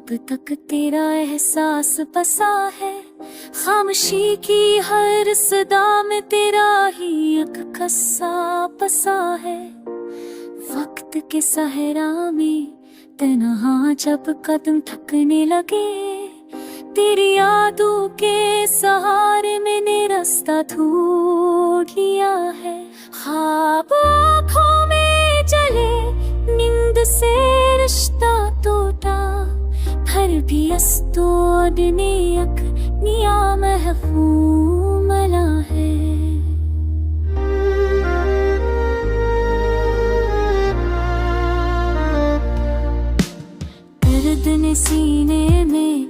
कब तक तेरा एहसास बसा है, खामोशी की हर सदा में तेरा ही एक कस्सा बसा है। वक्त के सहरा में तन्हा जब कदम थकने लगे, तेरी यादों के सहारे मैंने रास्ता ढूंढ लिया है। ख्वाब आँखों में जले, नींद से रिश्ता टूटा, फिर भी अस्तोड ने एक निया महफूम मला है। दर्द ने सीने में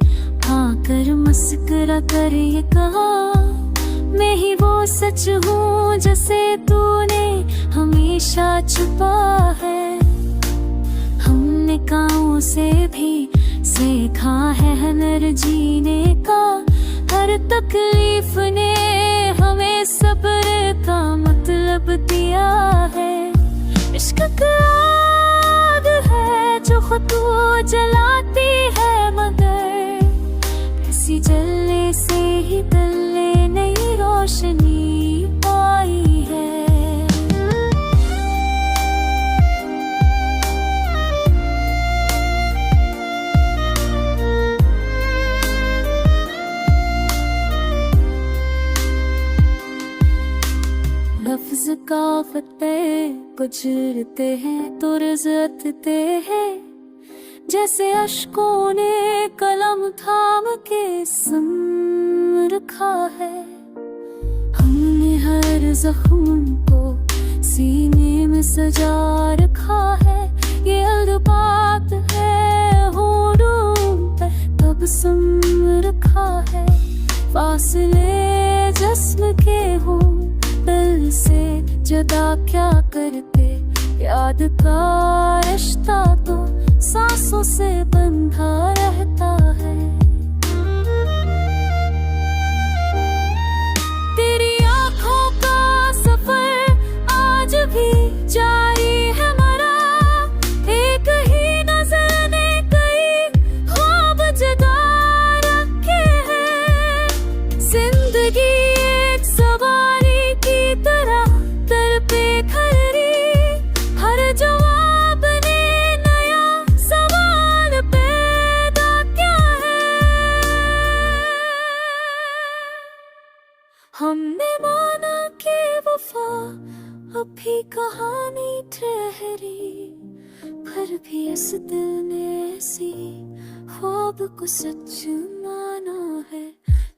आकर मस्करा कर ये कहा, मैं ही वो सच हूँ जैसे तूने हमेशा छुपा है। हमने कांवों से भी सीखा है हुनर जीने का, हर तकलीफ ने हमें सब्र का मतलब दिया है। इश्क का आग है जो खुद को जलाती है, मगर इसी जलने से ही दिल ने नई रोशनी पाई है। लफ्ज़ काफ़त पे गुजरते हैं तो रज़ते हैं, जैसे अश्कों ने कलम थाम के सम रखा है। हमने हर जख्म को सीने में सजा रखा है, ये अल्बात है होठों पे तबस्सुम रखा है। फासले जिस्म के हों दिल से जुदा क्या करते, याद का रिश्ता तो सांसों से बंधा रहता है। तेरी आँखों का सफर आज भी जारी है मरा, एक ही नजर ने कई ख्वाब जगा रखे हैं। जिंदगी एक सवारी की तरह दर पे खड़ी, हर जवाब ने नया सवाल पैदा किया है। हमने माना कि वफा अभी कहानी ठहरी, पर भी इस दिल ने ऐसी ख्वाब को सच माना है।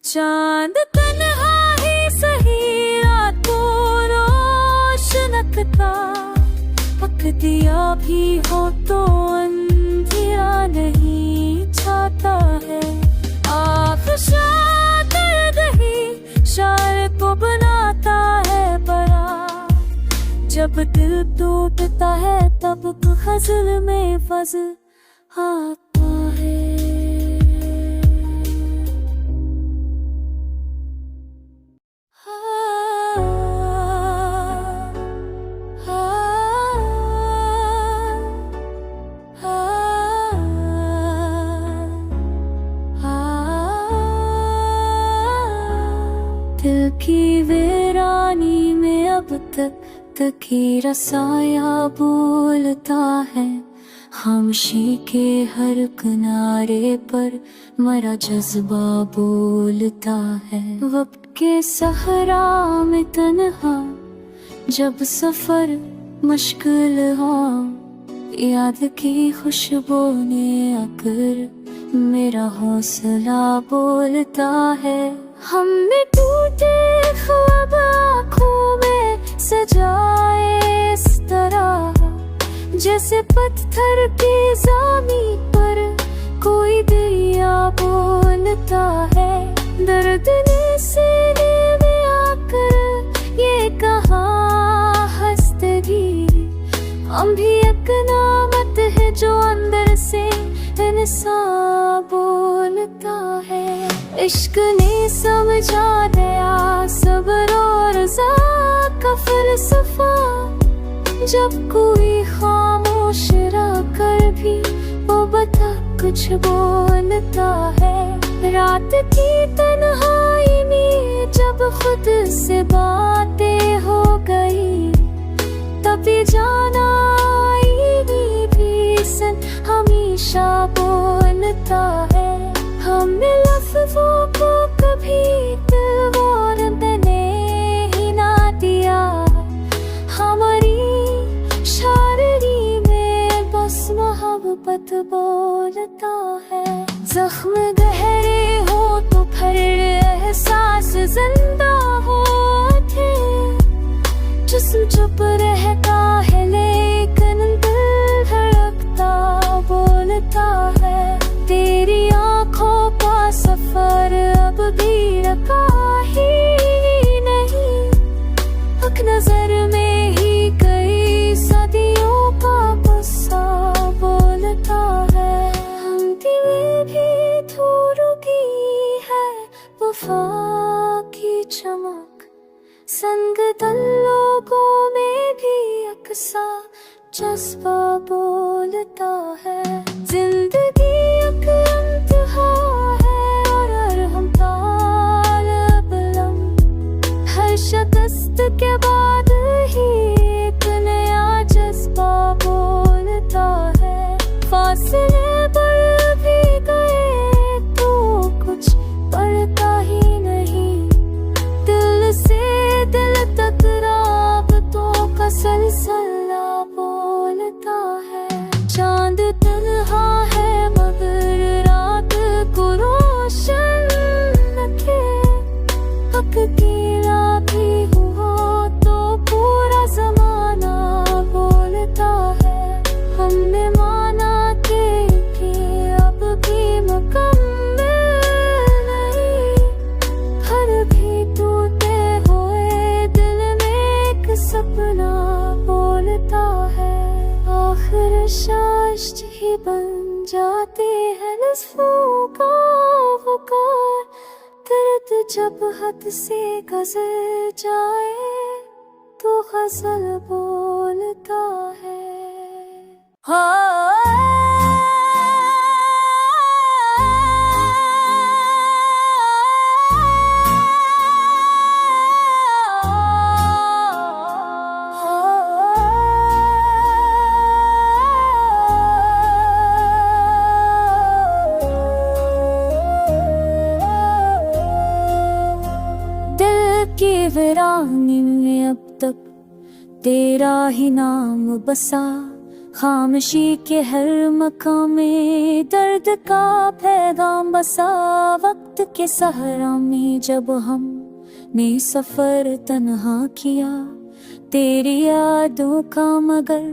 चांद तन्हा ही सही रातों रोशनकता, पक दिया भी हो तो अंधिया नहीं छाता है। आफ़शा दर्द ही शायर को बनाता है बड़ा, जब दिल टूटता है तब ग़ज़ल में फ़ज़ल आता है। दिल की वीरानी में अब तक ही रसाया बोलता है, खामोशी के हर किनारे पर मरा जज्बा बोलता है। वक्त के सहरा में तन्हा जब सफर मुश्किल हो, याद की खुशबू ने आकर मेरा हौसला बोलता है। हमने टूटे ख्वाब आँखों में सजाए इस तरह, जैसे पत्थर की ज़मीन पर कोई दरिया बोलता है। दर्द ने सीने में आकर ये कहा हंसदगी, हम भी एक नामत है जो अंदर से इंसान बोलता है। इश्क ने समझा दिया सब्र और रज़ा का फ़लसफ़ा, जब कोई खामोश रह कर भी वो बता कुछ बोलता है। रात की तन्हाई में जब खुद से बातें हो गई, तभी जाना ये भी सन हमेशा बोलता है। हमने लफ्ज़ों को कभी तलवारने ही ना दिया, हमारी शायरी में बस मोहब्बत बोलता है। जख्म गहरे हो तो फिर एहसास जिंदा होते, जिस्म चुप रहता है लेकिन दिल धड़कता बोलता है। तेरी आँखों का सफर अब भी रखा ही नहीं, एक नजर में ही कई सदियों का गुस्सा बोलता है। हम दिल भी धूल की है वफा की चमक, संग दल लोगों में भी अक्सा जज्बा बोलता है। जिंदगी एक इंतहा है और हम तालब लम, हर शिकस्त के बाद ही एक नया जज्बा बोलता है। फासले बढ़ भी गए तो कुछ बढ़ता ही नहीं, दिल से दिल तक राबतों का सिलसिला बोलता है। चांद तन्हा है मगर रात को रोशन रखे, हक कीड़ा भी हुआ तो पूरा जमाना बोलता है। हमने माना कि अब भी मुकम्मल नहीं, हर भी टूटे हुए दिल में एक सपना बोलता है। आखिर शाश्त ही बन जाते हैं नज़्फ़ों का वक़ार, दर्द जब हद से गुज़र जाए तो ग़ज़ल बोलता है। की वीरानी में अब तक तेरा ही नाम बसा, खामोशी के हर मकाम में दर्द का पैगाम बसा। वक्त के सहारा में जब हमने सफर तन्हा किया, तेरी यादों का मगर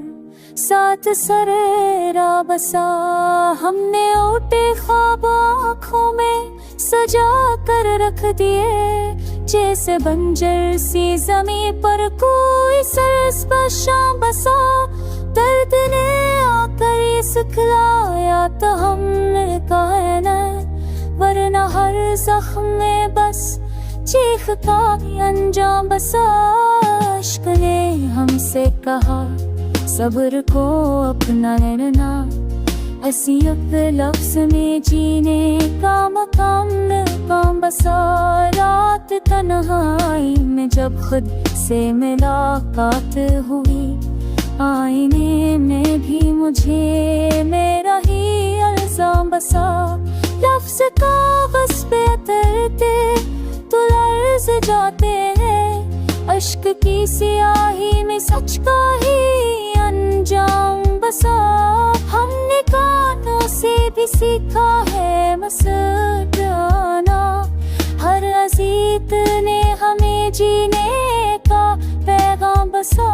साथ सरेरा बसा। हमने ओटे ख्वाब आँखों में सजा कर रख दिए, जैसे बंजर सी ज़मीं पर कोई सरस्पर्शा बसा। दर्द ने आकर ये सिखलाया तो हमने कहा न, वरना हर ज़ख्म में बस चीख का अंजाम बसा। इश्क ने हमसे कहा सब्र को अपना लेना, हसीयत लफ्ज़ में जीने का मकाम बसा। रात तन्हाई में जब खुद से मुलाकात हुई, आईने में भी मुझे मेरा ही इल्ज़ाम बसा। लफ्ज़ कागज़ पे उतरते तो लर्ज़ जाते हैं, अश्क की सियाही में सच का ही अंजाम बसा। हमने कानों से भी सीखा है मुस्कुराना, हर अज़ीज़ ने हमें जीने का पैगाम बसा।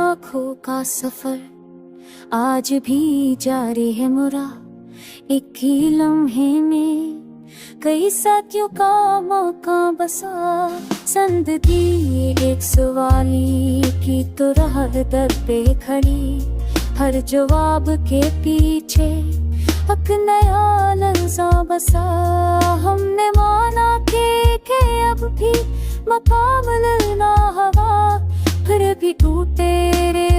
आँखों का सफर आज भी जारी है मुरा, एक ही लम्हे में कई साथियों का मौका बसा, जिंदगी एक सवाली की तो राह दर पे खड़ी, हर जवाब के पीछे एक नया लफ्ज़ बसा। हमने माना कि अब भी मकाम मिलना हवा, फिर भी टूटे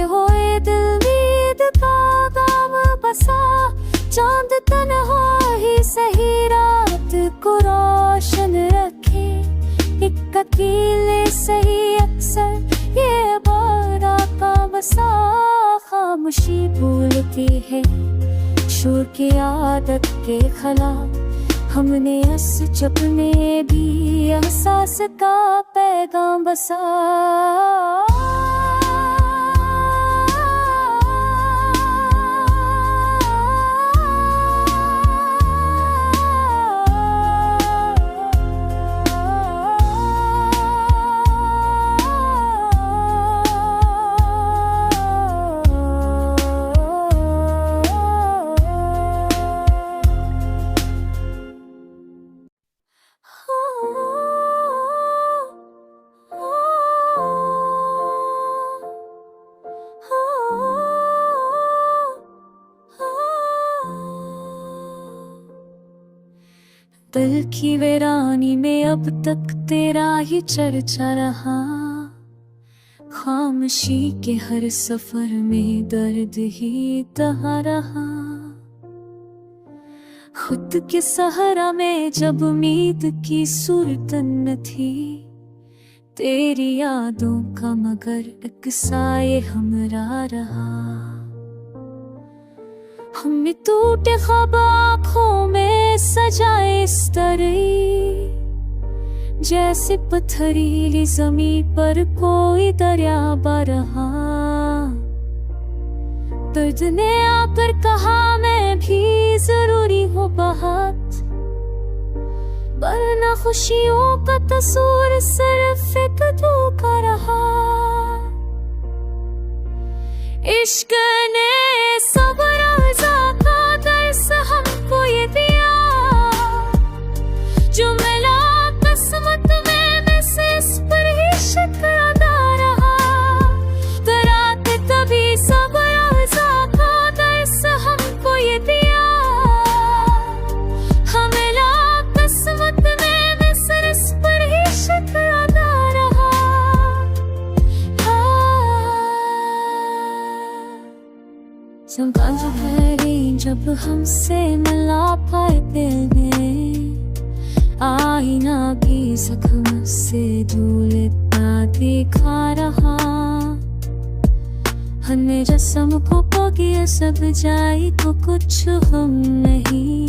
हुए दिल नींद का गाँव बसा। चांद तन्हा ही सही रात को रोशन रखे, एक अकेले सही अक्सर ये बारा का बसा। खामोशी भूलती है शोर की आदत के खिलाफ, हमने इस चुप में भी एहसास का पैगाम बसा। दिल की वीरानी में अब तक तेरा ही चर्चा रहा, खामोशी के हर सफर में दर्द ही दहा रहा। खुद के सहारा में जब उम्मीद की सूरत न थी, तेरी यादों का मगर एक साए हमरा रहा। हमने टूटे ख्वाब आँखों में सजाए इस तरह, जैसे पथरीली जमीन पर कोई दरिया बह रहा। दर्द ने आकर कहा मैं भी जरूरी हूँ बहुत, वरना खुशियों का तस्वीर सिर्फ एक धोखा रहा। इश्क ने सब्र का दर्स हमको ये दिया, जो मिला किस्मत में मैं से इस पर ही शुक्र अदा रहा। कराते तभी सब्र का दर्स हमको ये दिया, मिला किस्मत में मैं से इस पर ही शुक्र अदा रहा। संकाल है जब हमसे मिला पाए दिल में, आईना भी जख्म से झूलता दिखा रहा। हमने रस्म को पगिया सब जाई तो कुछ हम नहीं,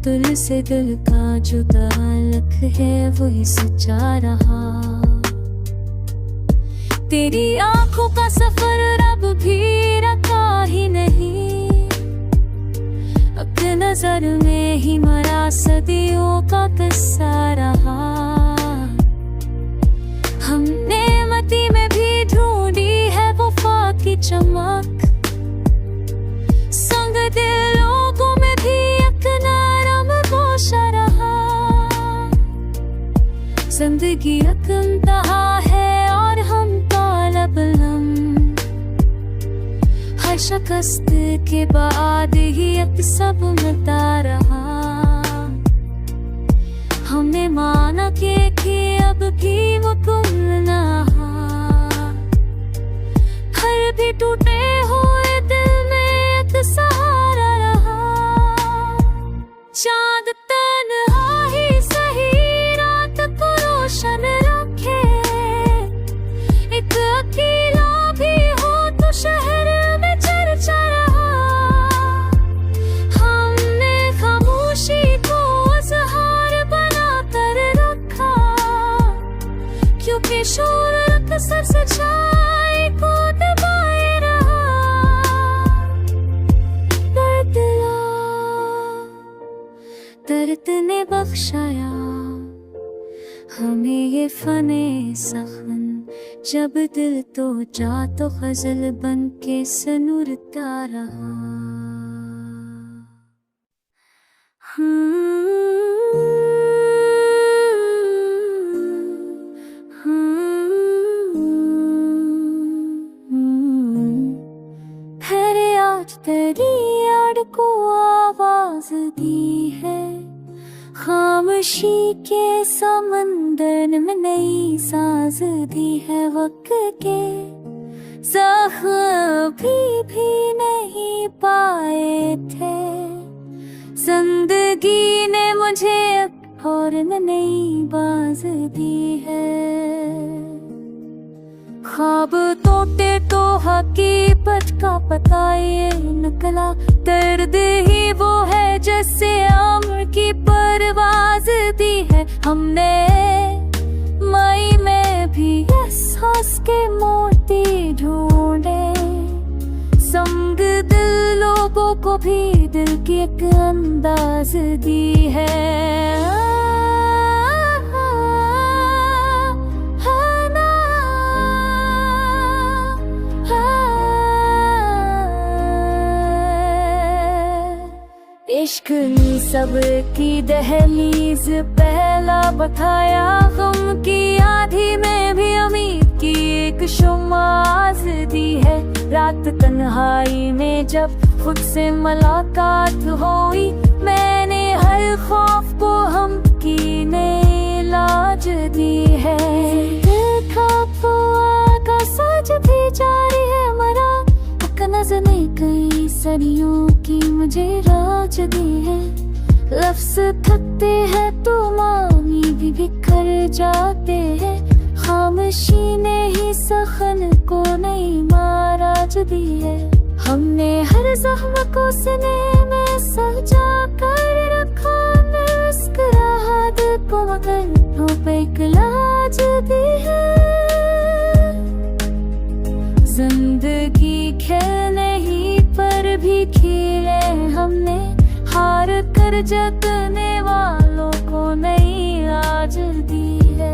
दिल से दिल का जो ताल्लुक है वही सच्चा रहा। तेरी आंखों का सफर अब भी रखा ही नहीं, अब नजर में ही मरा सदियों का किस्सा रहा। हमने मती में भी ढूंढी है वफा की चमक, संग दिल लोगों में भी एक नरम गोशा रहा। जिंदगी एक इंतहा है और हम तालब लम, हर शिकस्त के बाद ही एक सब मिलता रहा। हमने माना कि अब भी मुकम्मल ना, हर भी टूटे हुए दिल में एक सहारा रहा। चांद तन्हा ही सही रात को रोशन रखे, एक अकेला भी हो तो शहर में चर्चा रहा। हमने खामोशी को इज़हार बना कर रखा, क्योंकि शोर अक्सर सच्चाई को दबाए रहा। दर्द ने बख्शाया हमें ये फने सखन, जब दिल तो जा तो गजल बन के सनुरता रहा। तेरी याद को आवाज दी है, खामोशी के समंदर में नई सांस दी है। वक्त के ज़ख्म भी नहीं पाए थे, जिंदगी ने मुझे और नई बाज दी है। ख्वाब टूटे तो हकीकत का पता ये निकला, दर्द ही वो है जैसे अम्र की परवाज दी है। हमने मई में भी एहसास के मोती ढूंढे, संग दिल लोगों को भी दिल की एक अंदाज दी है। इश्क ने सब की दहलीज पहला बताया, गम की आधी में भी उम्मीद की एक शुमाज दी है। रात तन्हाई में जब खुद से मुलाकात हुई, मैंने हर खौफ को हम की नई इलाज दी है। देखा तो का सच भी जारी है मरा, नजर नहीं कई सदियों की मुझे राज दी है। लफ्ज़ थकते हैं तो मानी भी बिखर जाते हैं, खामोशी ने ही सखन को नई महाराज दी है। हमने हर जख्म को सीने में सजा कर रखा, मुस्कुराहट को मगर पे इलाज दी है। जिंदगी खेल नहीं पर भी खिले हमने, हार कर जगने वालों को नई आज दी है।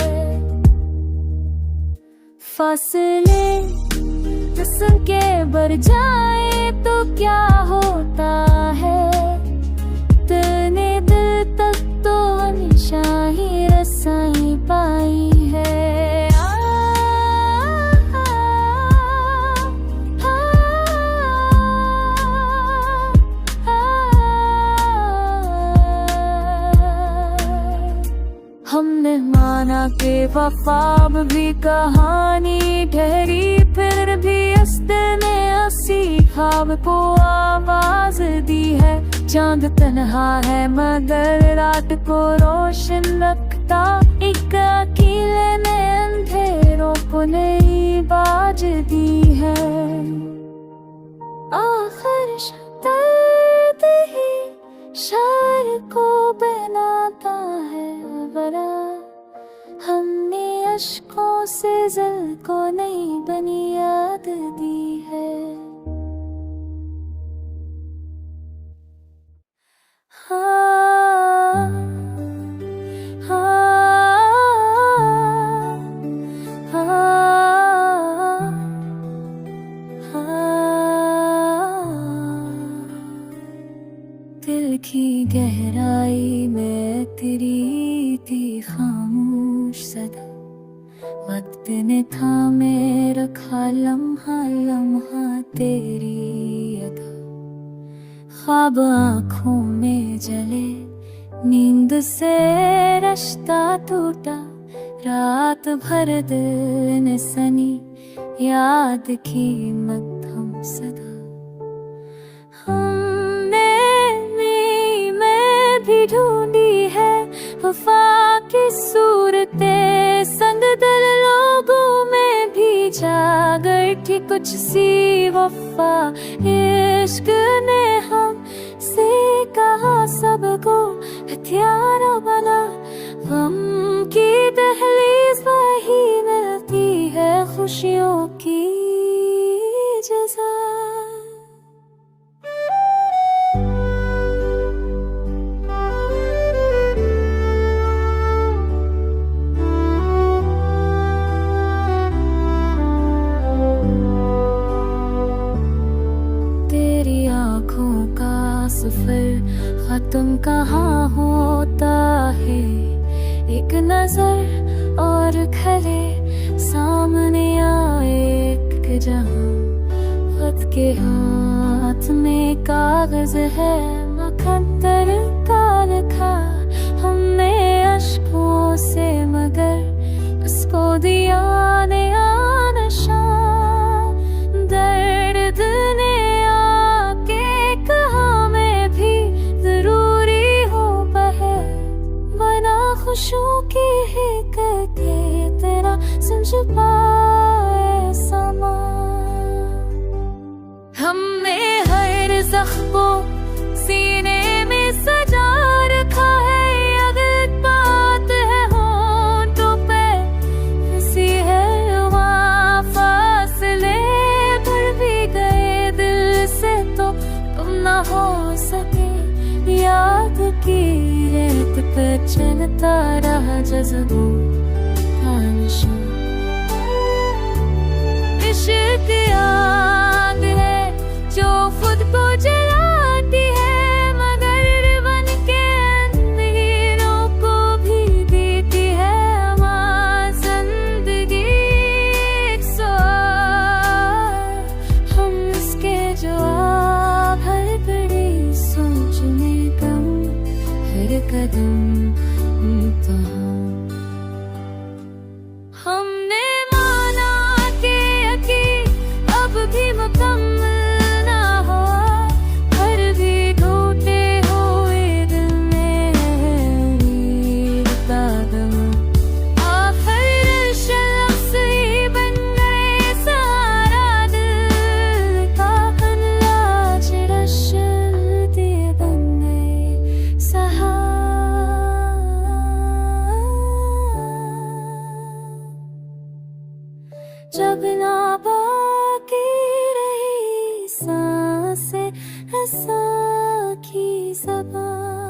फासले जिस्म के बढ़ जाए तो क्या होता है, तने दिल तक तो हमेशा ही रसाई पाई है। हमने माना के वफाब भी कहानी ठहरी, फिर भी अस्द ने हंसी ख्वाब को आवाज दी है। चांद तन्हा है मगर रात को रोशन रखता, एक अकेले ने अंधेरों को नई बाज दी है। आखिर दर्द ही शायर को बनाता है बड़ा, हमने अश्कों से जल को नई बुनियाद दी है। दिल की गहराई में तेरी थी खामोश सदा, वक्त ने थामे रखा लम्हा लम्हा तेरी अदा। ख्वाब आँखों में जले, नींद से रिश्ता टूटा, रात भर दिल ने सनी याद की मध्यम सदा। भी ढूंढी है वफा की सूरतें, संग दिल लोगों में भी जागर थी कुछ सी वफा। इश्क ने हम से कहा सबको हथियार बना, गम की दहलीज वही मिलती है खुशियों की जज़ा। सफर खत्म कहाँ होता नजर और खरे सामने आए एक जहां। खुद के हाथ में कागज है मुकद्दर का लिखा, हमने अश्कों से मगर उसको दिया नया नशा। दर्द ने आके कहा मैं भी जरूरी हो बहे, बना खुशियों की ही करके तेरा समझ पाए समा। हमने हर जख्म सीने में सजा रखा है, अगर बात है होंठों पे हंसी है वहाँ फासले बढ़ भी गए दिल से तो तुम ना हो सके। याद की रेत पे चलता रहा जज्बों का नशा। इश्क आग है जो खुद को जलाती है, मगर बन के अंधेरों को भी देती है माँ जिंदगी एक सवाल। हम इसके जवाब हर घड़ी सोचने कम, हर कदम इम्तिहान। हमने माना कि यकीन अब भी मुकम्मल ना हो, हर भी टूटे हुए दिल में है उम्मीद का दम। आखिर शख्स ही बन गए सहारा दिल का, कन्ना चिरशल्दी बन गए सहारा। जब ना बाकी रही सांसें, ऐसा की ज़बान।